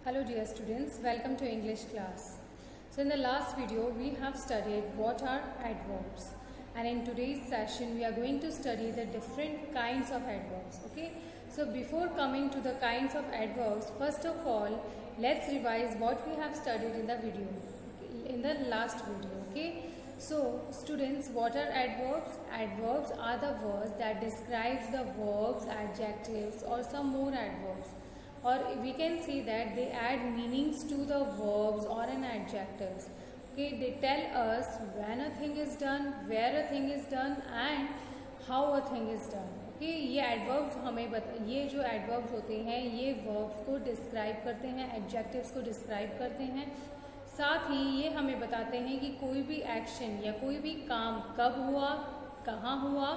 Hello dear students, welcome to English class. So in the last video we have studied what are adverbs, and in today's session we are going to study the different kinds of adverbs. Okay, so before coming to the kinds of adverbs, first of all let's revise what we have studied in the video, in the last video. Okay, so students, what are adverbs? Adverbs are the words that describes the verbs, adjectives or some more adverbs, or we can say that they add meanings to the verbs or an adjectives. Okay, they tell us when a thing is done, where a thing is done and how a thing is done. Okay, ये adverbs हमें ये जो adverbs होते हैं ये verbs को describe करते हैं, एडजेक्टिव्स को डिस्क्राइब करते हैं, साथ ही ये हमें बताते हैं कि कोई भी एक्शन या कोई भी काम कब हुआ, कहाँ हुआ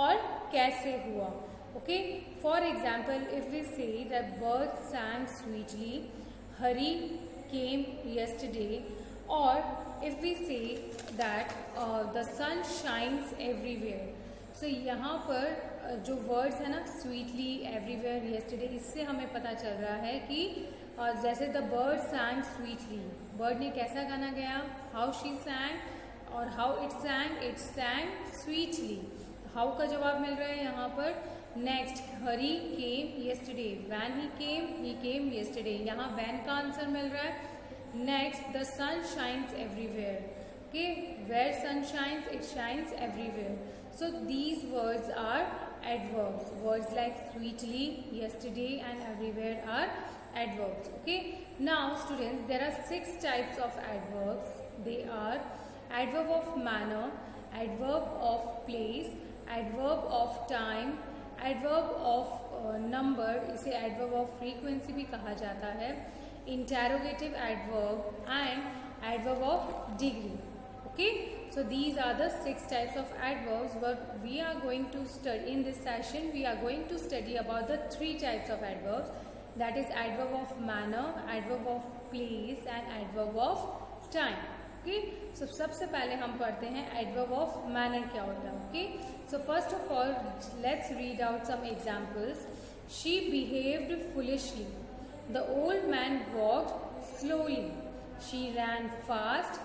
और कैसे हुआ. Okay, for example, if we say that birds sang sweetly, Hari came yesterday, or if we say that the sun shines everywhere. So यहाँ पर जो words है ना, sweetly, everywhere, yesterday, इससे हमें पता चल रहा है कि जैसे the bird sang sweetly, bird ने कैसा गाना गाया, how she sang और how it sang sweetly. How का जवाब मिल रहा है यहाँ पर. Next, Hari came yesterday, when he came yesterday, यहाँ वैन का आंसर मिल रहा है. Next, the sun shines everywhere. Okay, where sun shines, it shines everywhere. So these words are adverbs. Words like sweetly, yesterday and everywhere are adverbs. Okay, now students, there are 6 types of adverbs. They are adverb of manner, adverb of place, adverb of time, adverb of number, इसे adverb of frequency भी कहा जाता है, interrogative adverb and adverb of degree. Okay, so these are the 6 types of adverbs. But we are going to study in this session, we are going to study about the 3 types of adverbs, that is adverb of manner, adverb of place and adverb of time. Okay, so सबसे पहले हम पढ़ते हैं adverb of manner क्या होता है. Okay, so first of all let's read out some examples. She behaved foolishly. The old man walked slowly. She ran fast.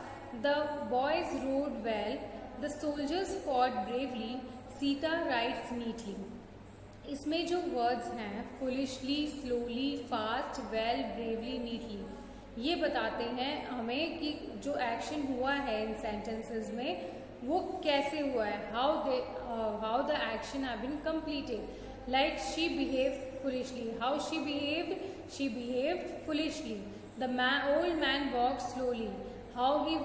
The boys rode well. The soldiers fought bravely. Sita writes neatly. इसमें जो words हैं foolishly, slowly, fast, well, bravely, neatly, ये बताते हैं हमें कि जो action हुआ है इन सेंटेंसेस में वो कैसे हुआ है, how the action have been completed. Like she behaved foolishly, how she behaved foolishly. The old man walked slowly, how he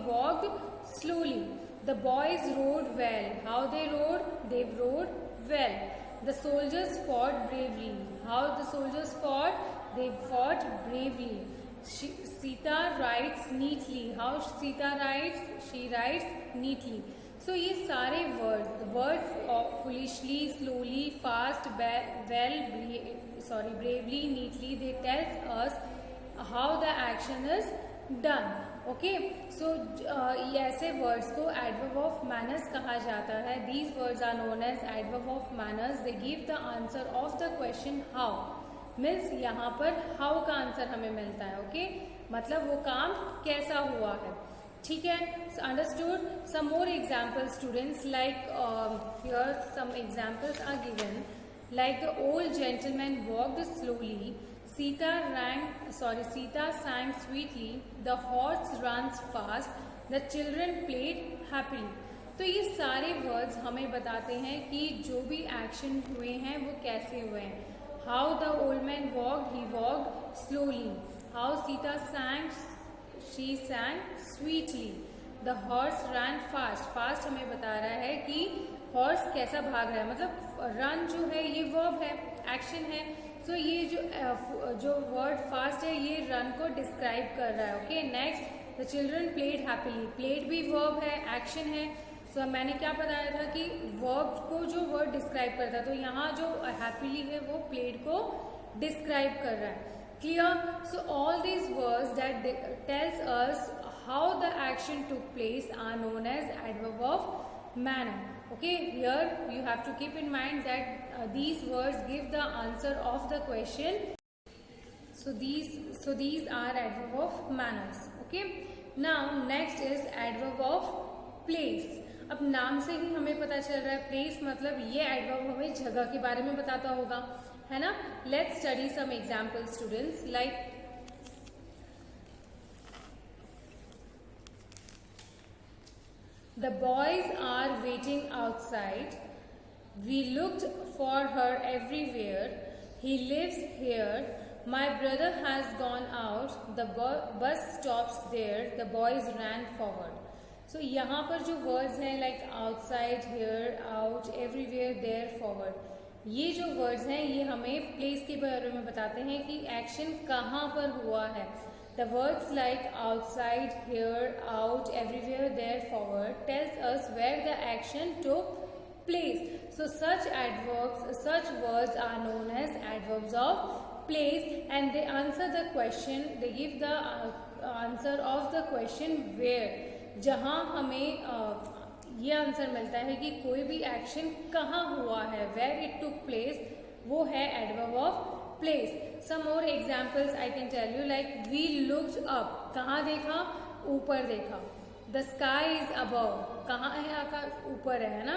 walked slowly. The boys rode well, how they rode well. The soldiers fought bravely, how the soldiers fought bravely. Sita writes neatly. How Sita writes? She writes neatly. So ये सारे words of foolishly, slowly, fast, bravely, neatly, they tells us how the action is done. Okay, so ऐसे words को adverb of manners कहा जाता है. These words are known as adverb of manners. They give the answer of the question how. Means यहाँ पर how का answer हमें मिलता है. ओके, मतलब वो काम कैसा हुआ है. ठीक है, understood. Some more examples students, like here some examples are given. Like the old gentleman walked slowly, Sita sang sweetly, the horse runs fast, the children played happily. तो ये सारे वर्ड्स हमें बताते हैं कि जो भी एक्शन हुए हैं वो कैसे हुए हैं. How the old man walked, he walked slowly. How Sita sang, she sang sweetly. The horse ran fast. Fast हमें बता रहा है कि हॉर्स कैसा भाग रहा है, मतलब रन जो है ये वर्ब है, एक्शन है. सो ये जो वर्ड फास्ट है ये रन को डिस्क्राइब कर रहा है. Okay, next, the children played happily. Played भी वर्ब है, एक्शन है. सो मैंने क्या बताया था कि वर्ब को जो वर्ड डिस्क्राइब करता है, तो यहाँ जो हैप्पीली है वो प्लेड को डिस्क्राइब कर रहा है. Clear. So all these words that tells us how the action took place are known as adverb of manner. Okay, here you have to keep in mind that these words give the answer of the question. So these are adverb of manners. Okay. Now next is adverb of place. अब नाम से ही हमें पता चल रहा है place मतलब ये एडवर्ब हमें जगह के बारे में बताता होगा, है ना. Let's study some example students. Like the boys are waiting outside. We looked for her everywhere. He lives here. My brother has gone out. The bus stops there. The boys ran forward. So यहाँ पर जो words हैं like outside, here, out, everywhere, there, forward, ये जो words हैं ये हमें place के बारे में बताते हैं कि action कहाँ पर हुआ है. The words like outside, here, out, everywhere, there, forward tells us where the action took place. So such adverbs, such words are known as adverbs of place, and they answer the question. They give the answer of the question where. जहाँ हमें ये answer मिलता है कि कोई भी action कहाँ हुआ है, where it took place, वो है adverb of place. Some more examples I can tell you, like we looked up. कहाँ देखा? ऊपर देखा. The sky is above. कहाँ है? आकाश ऊपर है ना.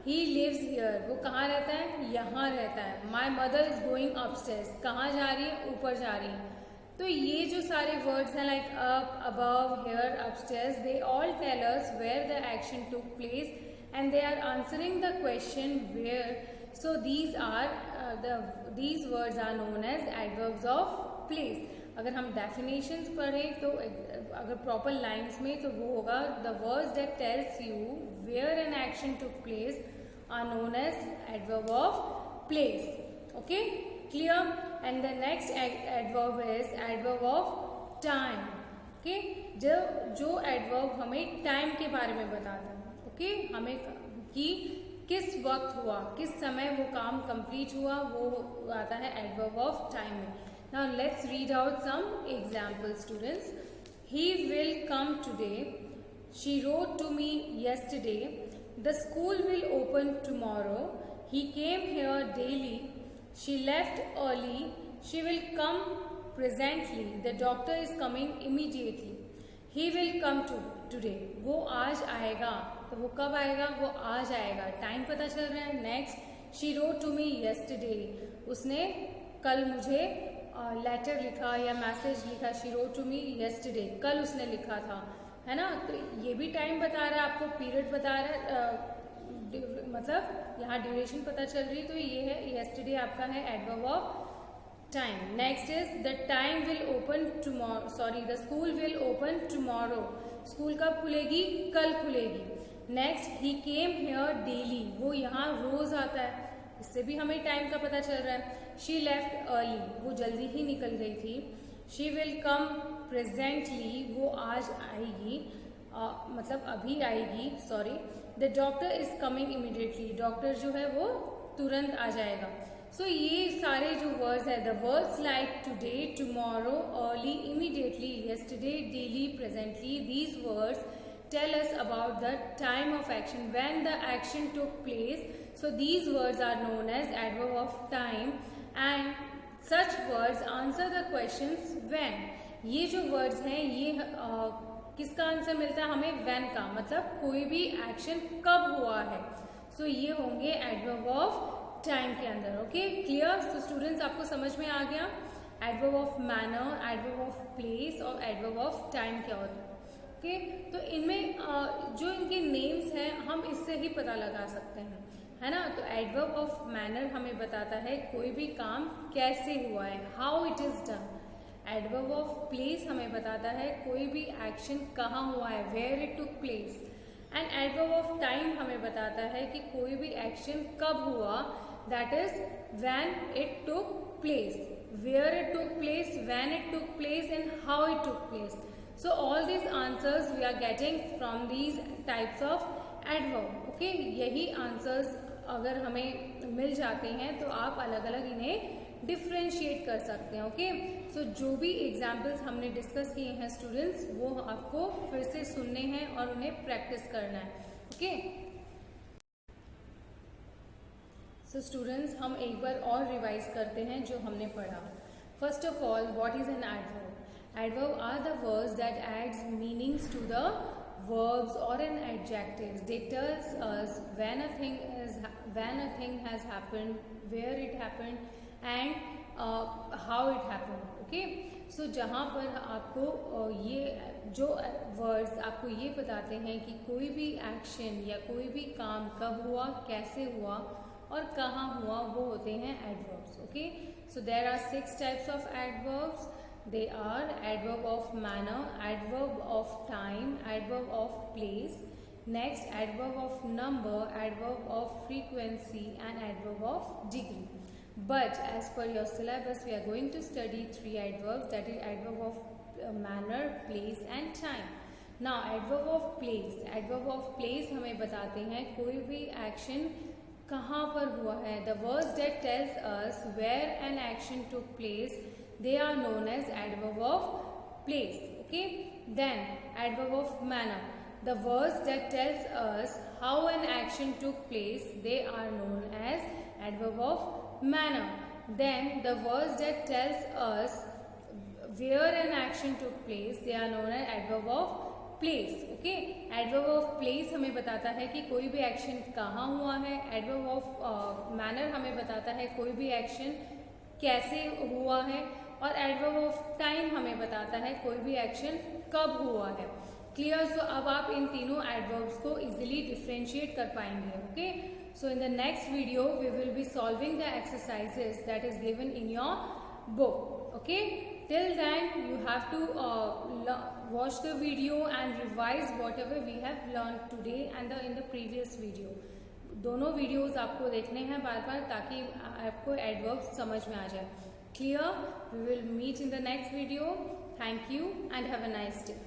He lives here. वो कहाँ रहता है? यहाँ रहता है. My mother is going upstairs. कहाँ जा रही है? ऊपर जा रही है. तो ये जो सारे वर्ड्स हैं like up, above, here, upstairs, they all tell us where the action took place and they are answering the question where. So these words are known as adverbs of place. अगर हम definitions पढ़ें तो अगर proper lines में तो वो होगा the words that tells you where an action took place are known as adverb of place. Okay, clear? And the next adverb is adverb of time. Okay, जो adverb हमें time के बारे में बताता है. Okay, हमें कि किस वक्त हुआ, किस समय वो काम कंप्लीट हुआ, वो आता है adverb of time में. Now let's read out some examples, students. He will come today. She wrote to me yesterday. The school will open tomorrow. He came here daily. She left early. She will come presently. The doctor is coming immediately. He will come today. वो आज आएगा. तो वो कब आएगा? वो आज आएगा. टाइम पता चल रहा है. Next, she wrote to me yesterday. उसने कल मुझे लेटर लिखा या मैसेज लिखा. She wrote to me yesterday. कल उसने लिखा था, है ना. तो ये भी टाइम बता रहा है आपको, पीरियड बता रहा है, मतलब यहाँ ड्यूरेशन पता चल रही. तो ये है येस्टरडे आपका है adverb of time. Next is the time will open tomorrow. Sorry, the school will open tomorrow. School कब खुलेगी? कल खुलेगी. Next, he came here daily. वो यहाँ रोज आता है. इससे भी हमें टाइम का पता चल रहा है. She left early. वो जल्दी ही निकल गई थी. She will come presently. वो आज आएगी, मतलब अभी आएगी. Sorry. The doctor is coming immediately. Doctor जो है वो तुरंत आ जाएगा. सो ये सारे जो वर्ड्स है, the words like today, tomorrow, early, immediately, yesterday, daily, presently, these words tell us about the time of action, when the action took place. So these words are known as adverb of time, and such words answer the questions when. ये जो words हैं ये किसका answer मिलता है हमें? when का, मतलब कोई भी एक्शन कब हुआ है. सो ये होंगे adverb of time के अंदर. Okay, clear? सो स्टूडेंट्स आपको समझ में आ गया adverb of manner, adverb of place और adverb of time क्या होता है. ओके, तो इनमें जो इनके नेम्स हैं हम इससे ही पता लगा सकते हैं, है ना. तो एडवर्ब ऑफ मैनर हमें बताता है कोई भी काम कैसे हुआ है, how it is done. Adverb of place हमें बताता है कोई भी एक्शन कहाँ हुआ है, where it took place. And adverb of time हमें बताता है कि कोई भी एक्शन कब हुआ, that is when it took place, where it took place, when it took place and how it took place. So all these answers we are getting from these types of adverb. Okay, यही answers अगर हमें मिल जाते हैं तो आप अलग अलग इन्हें डिफ्रेंशिएट कर सकते हैं. ओके, सो जो भी एग्जाम्पल्स हमने डिस्कस किए हैं स्टूडेंट्स वो आपको फिर से सुनने हैं और उन्हें प्रैक्टिस करना है. ओके, सो स्टूडेंट्स हम एक बार और रिवाइज करते हैं जो हमने पढ़ा. First of all, what is an adverb? Adverb are the words that adds meanings to the verbs or an adjectives. They tells us when a thing has happened, where it happened, and how it happened. Okay, so जहाँ पर आपको ये जो words आपको ये बताते हैं कि कोई भी एक्शन या कोई भी काम कब हुआ, कैसे हुआ और कहाँ हुआ, वो होते हैं adverbs. Okay, so there are 6 types of adverbs. They are adverb of manner, adverb of time, adverb of place, next adverb of number, adverb of frequency, and adverb of degree. But as per your syllabus, we are going to study 3 adverbs, that is adverb of manner, place and time. Now adverb of place. Adverb of place हमें बताते हैं कोई भी action कहाँ पर हुआ है. The words that tells us where an action took place, they are known as adverb of place. Okay, then adverb of manner. The words that tells us how an action took place, they are known as adverb of manner. Then the words that tells us where an action took place, they are known as adverb of place. Okay, adverb of place हमें बताता है कि कोई भी action कहाँ हुआ है. adverb of manner हमें बताता है कोई भी एक्शन कैसे हुआ है. और adverb of time हमें बताता है कोई भी एक्शन कब हुआ है. क्लियर? सो अब आप इन तीनों adverbs को easily differentiate कर पाएंगे. Okay, so in the next video we will be solving the exercises that is given in your book. Okay, till then you have to watch the video and revise whatever we have learned today and in the previous video. दोनों videos आपको देखने हैं बार बार ताकि आपको adverbs समझ में आ जाए. Clear? We will meet in the next video. Thank you and have a nice day.